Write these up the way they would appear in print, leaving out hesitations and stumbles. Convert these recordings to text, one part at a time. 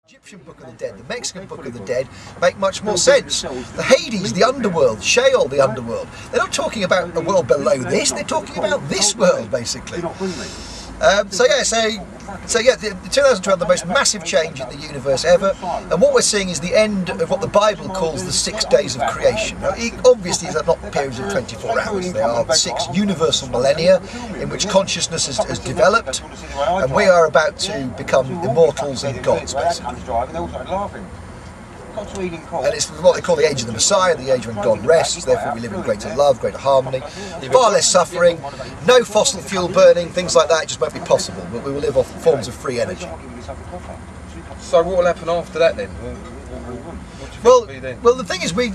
Egyptian Book of the Dead, the Mexican Book of the Dead make much more sense. The Hades, the underworld, Sheol, the underworld. They're not talking about a world below this, they're talking about this world, basically. So yeah, 2012, the most massive change in the universe ever, and what we're seeing is the end of what the Bible calls the 6 days of creation. Now, obviously these are not periods of 24 hours, they are 6 universal millennia in which consciousness has developed, and we are about to become immortals and gods, basically. And it's what they call the age of the Messiah, the age when God rests, therefore we live in greater love, greater harmony, far less suffering, no fossil fuel burning, things like that just won't be possible, but we will live off forms of free energy. So what will happen after that then? Well, the thing is, we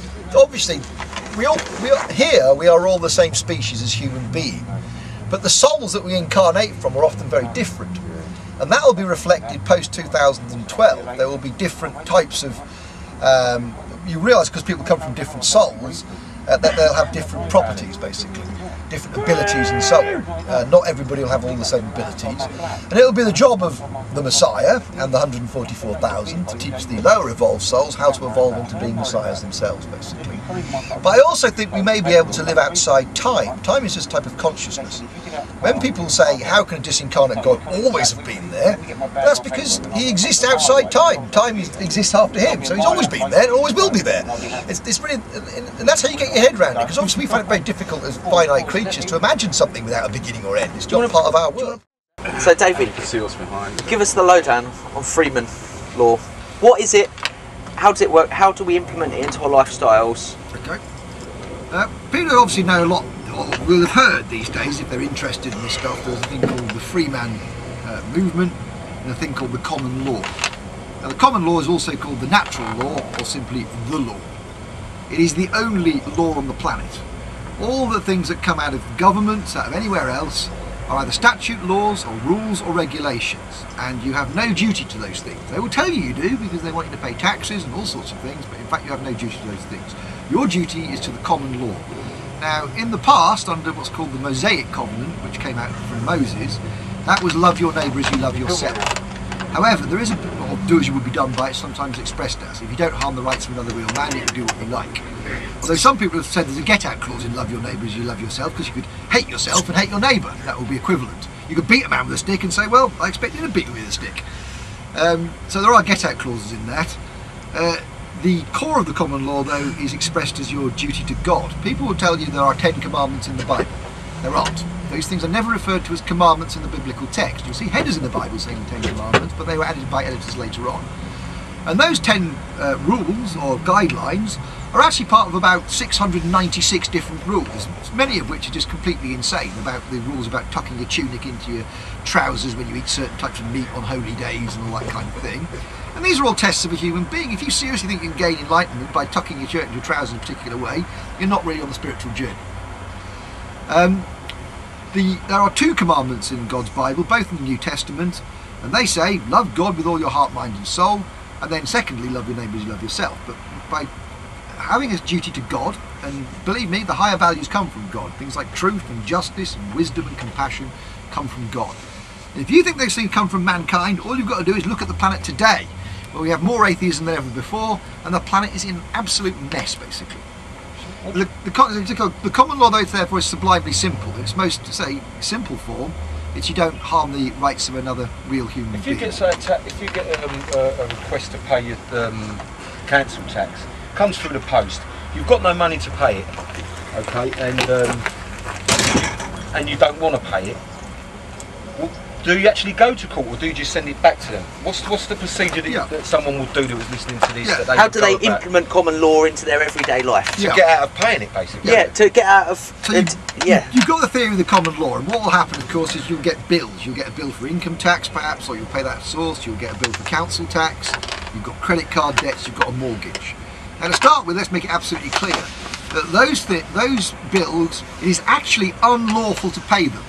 are all the same species as human beings, but the souls that we incarnate from are often very different, and that will be reflected post 2012. There will be different types of you realise, because people come from different souls, that they'll have different properties, basically, different abilities and so on. Not everybody will have all the same abilities, and it'll be the job of the Messiah and the 144,000 to teach the lower evolved souls how to evolve into being messiahs themselves, basically. But I also think we may be able to live outside time. Time is just a type of consciousness. When people say, how can a disincarnate God always have been there? That's because he exists outside time. Time exists after him, so he's always been there and always will be there. It's really, and that's how you get your head around it, because obviously we find it very difficult as finite creatures to imagine something without a beginning or end. It's not part of our world. So David, give us the lowdown on Freeman law. What is it? How does it work? How do we implement it into our lifestyles? Okay. People obviously know a lot, or will have heard these days, if they're interested in this stuff, there's a thing called the Freeman movement and a thing called the common law. Now, the common law is also called the natural law, or simply the law. It is the only law on the planet. All the things that come out of governments, out of anywhere else, are either statute laws or rules or regulations, and you have no duty to those things. They will tell you do because they want you to pay taxes and all sorts of things, but in fact you have no duty to those things. Your duty is to the common law. Now, in the past, under what's called the Mosaic Covenant, which came out from Moses, that was love your neighbour as you love yourself. However, there is a, or do as you would be done by, it's sometimes expressed as, if you don't harm the rights of another real man, you can do what you like. Although some people have said there's a get-out clause in love your neighbour as you love yourself, because you could hate yourself and hate your neighbour. That would be equivalent. You could beat a man with a stick and say, well, I expect you to beat me with a stick. So there are get-out clauses in that. The core of the common law, though, is expressed as your duty to God. People will tell you there are 10 commandments in the Bible. There aren't. Those things are never referred to as commandments in the biblical text. You'll see headers in the Bible saying 10 commandments, but they were added by editors later on. And those 10 rules, or guidelines, are actually part of about 696 different rules, many of which are just completely insane, about the rules about tucking your tunic into your trousers when you eat certain types of meat on holy days and all that kind of thing. And these are all tests of a human being. If you seriously think you can gain enlightenment by tucking your shirt into your trousers in a particular way, you're not really on the spiritual journey. There are 2 commandments in God's Bible, both in the New Testament, and they say, love God with all your heart, mind and soul, and then secondly, love your neighbour as you love yourself. But by having a duty to God, and believe me, the higher values come from God. Things like truth and justice and wisdom and compassion come from God. And if you think those things come from mankind, all you've got to do is look at the planet today, where we have more atheism than ever before, and the planet is in an absolute mess, basically. The common law, though, therefore, is sublimely simple. In its most, say, simple form, it's you don't harm the rights of another real human being. If you get a request to pay your council tax, comes through the post, you've got no money to pay it, okay, and you don't want to pay it, well, do you actually go to court, or do you just send it back to them? What's the procedure that someone will do that was listening to this? Yeah. That How do they implement common law into their everyday life? To get out of paying it, basically. Yeah, to get out of... So you've got the theory of the common law, and what will happen, of course, is you'll get bills. You'll get a bill for income tax, perhaps, or you'll pay that at source. You'll get a bill for council tax. You've got credit card debts. You've got a mortgage. Now, to start with, let's make it absolutely clear that those bills, it is actually unlawful to pay them.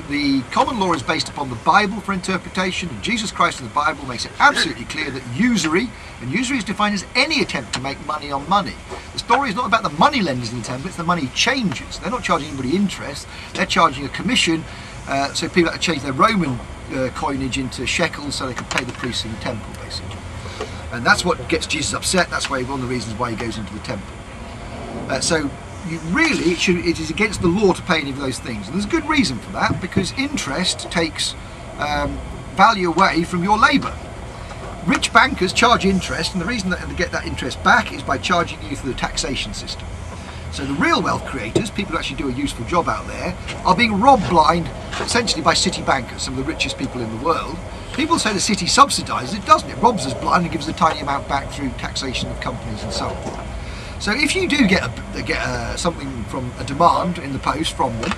The common law is based upon the Bible for interpretation, and Jesus Christ in the Bible makes it absolutely clear that usury, and usury is defined as any attempt to make money on money. The story is not about the money lenders in the temple, it's the money changers. They're not charging anybody interest, they're charging a commission, so people have to change their Roman coinage into shekels so they can pay the priests in the temple, basically. And that's what gets Jesus upset. That's why one of the reasons why he goes into the temple. So you really, it is against the law to pay any of those things. And there's a good reason for that, because interest takes value away from your labour. Rich bankers charge interest, and the reason that they get that interest back is by charging you through the taxation system. So the real wealth creators, people who actually do a useful job out there, are being robbed blind essentially by city bankers, some of the richest people in the world. People say the city subsidises, it doesn't. It robs us blind and gives a tiny amount back through taxation of companies and so on. So if you do get something from a demand in the post from them,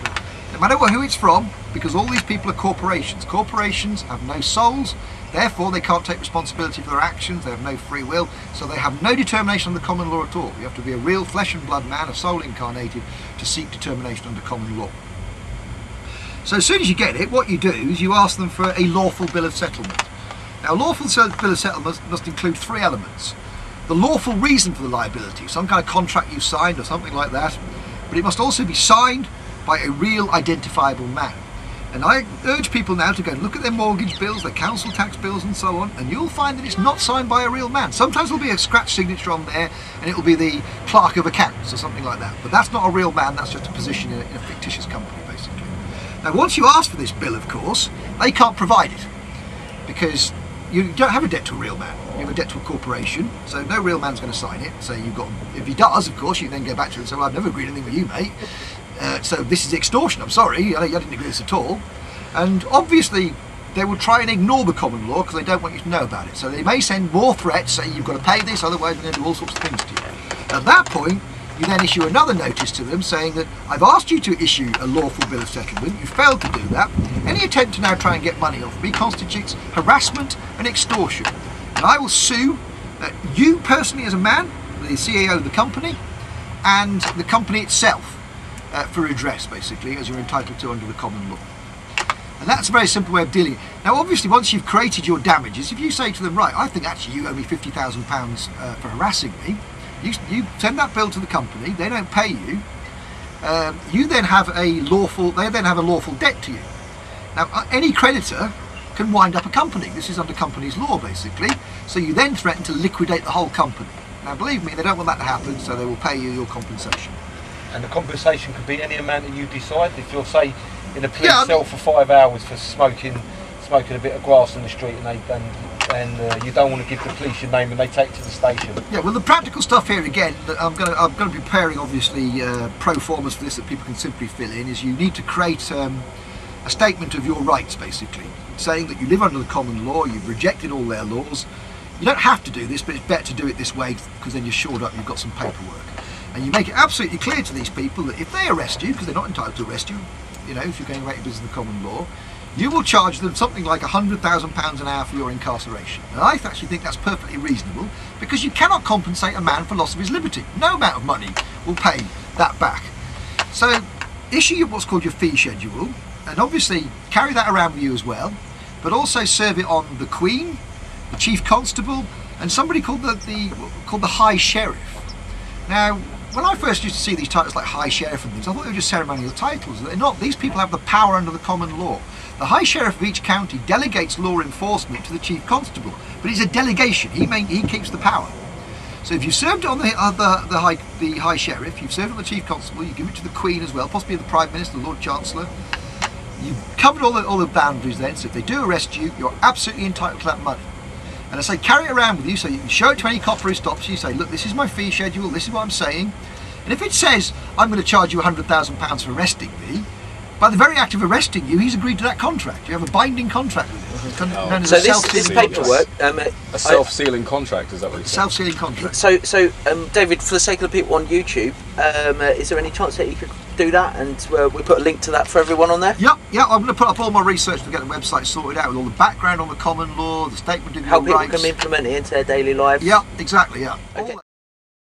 no matter who it's from, because all these people are corporations. Corporations have no souls, therefore they can't take responsibility for their actions, they have no free will, so they have no determination under common law at all. You have to be a real flesh and blood man, a soul incarnated, to seek determination under common law. So as soon as you get it, what you do is you ask them for a lawful bill of settlement. Now, a lawful bill of settlement must include 3 elements. The lawful reason for the liability, some kind of contract you've signed or something like that, but it must also be signed by a real identifiable man. And I urge people now to go and look at their mortgage bills, their council tax bills and so on, and you'll find that it's not signed by a real man. Sometimes there'll be a scratch signature on there and it'll be the clerk of accounts or something like that, but that's not a real man, that's just a position in a fictitious company basically. Now once you ask for this bill, of course, they can't provide it, because you don't have a debt to a real man, you have a debt to a corporation, so no real man's going to sign it. So you've got, if he does, of course, you can then go back to him and say, well, I've never agreed anything with you, mate, so this is extortion, I'm sorry, I didn't agree with this at all. And obviously they will try and ignore the common law because they don't want you to know about it. So they may send more threats, saying you've got to pay this, otherwise we're going to do all sorts of things to you. At that point, you then issue another notice to them saying that I've asked you to issue a lawful bill of settlement, you failed to do that. Any attempt to now try and get money off me constitutes harassment and extortion. And I will sue you personally as a man, the CEO of the company, and the company itself for redress, basically, as you're entitled to under the common law. And that's a very simple way of dealing. Now obviously once you've created your damages, if you say to them, right, I think actually you owe me £50,000 for harassing me, you send that bill to the company, they don't pay you, you then have a lawful, they then have a lawful debt to you. Now any creditor can wind up a company, this is under companies law basically, so you then threaten to liquidate the whole company. Now believe me, they don't want that to happen, so they will pay you your compensation. And the compensation could be any amount that you decide. If you're, say, in a police cell for 5 hours for smoking a bit of grass in the street, and you don't want to give the police your name, and they take it to the station. Yeah, well, the practical stuff here again, I'm going to be preparing obviously pro formas for this that people can simply fill in. Is you need to create a statement of your rights, basically, saying that you live under the common law, you've rejected all their laws. You don't have to do this, but it's better to do it this way because then you're shored up, you've got some paperwork. And you make it absolutely clear to these people that if they arrest you, because they're not entitled to arrest you, you know, if you're going about your business in the common law, you will charge them something like £100,000 an hour for your incarceration. And I actually think that's perfectly reasonable, because you cannot compensate a man for loss of his liberty. No amount of money will pay that back. So issue what's called your fee schedule, and obviously carry that around with you as well, but also serve it on the Queen, the Chief Constable, and somebody called the High Sheriff. Now, when I first used to see these titles like High Sheriff and things, I thought they were just ceremonial titles. They're not. These people have the power under the common law. The High Sheriff of each county delegates law enforcement to the Chief Constable, but it's a delegation. He keeps the power. So if you served it on the High Sheriff, you've served it on the Chief Constable, you give it to the Queen as well, possibly the Prime Minister, the Lord Chancellor. You've covered all the boundaries then, so if they do arrest you, you're absolutely entitled to that money. And I say carry it around with you so you can show it to any copper who stops you. Say, look, this is my fee schedule, this is what I'm saying. And if it says, I'm going to charge you £100,000 for arresting me, by the very act of arresting you, he's agreed to that contract. You have a binding contract with him. So this paperwork... a self-sealing contract, is that what you're saying? Self-sealing contract. So David, for the sake of the people on YouTube, is there any chance that you could do that, and we put a link to that for everyone on there? Yeah, I'm going to put up all my research to get the website sorted out with all the background on the common law, the statement of your rights. How people can implement it into their daily lives. Yeah, exactly, yeah. Okay.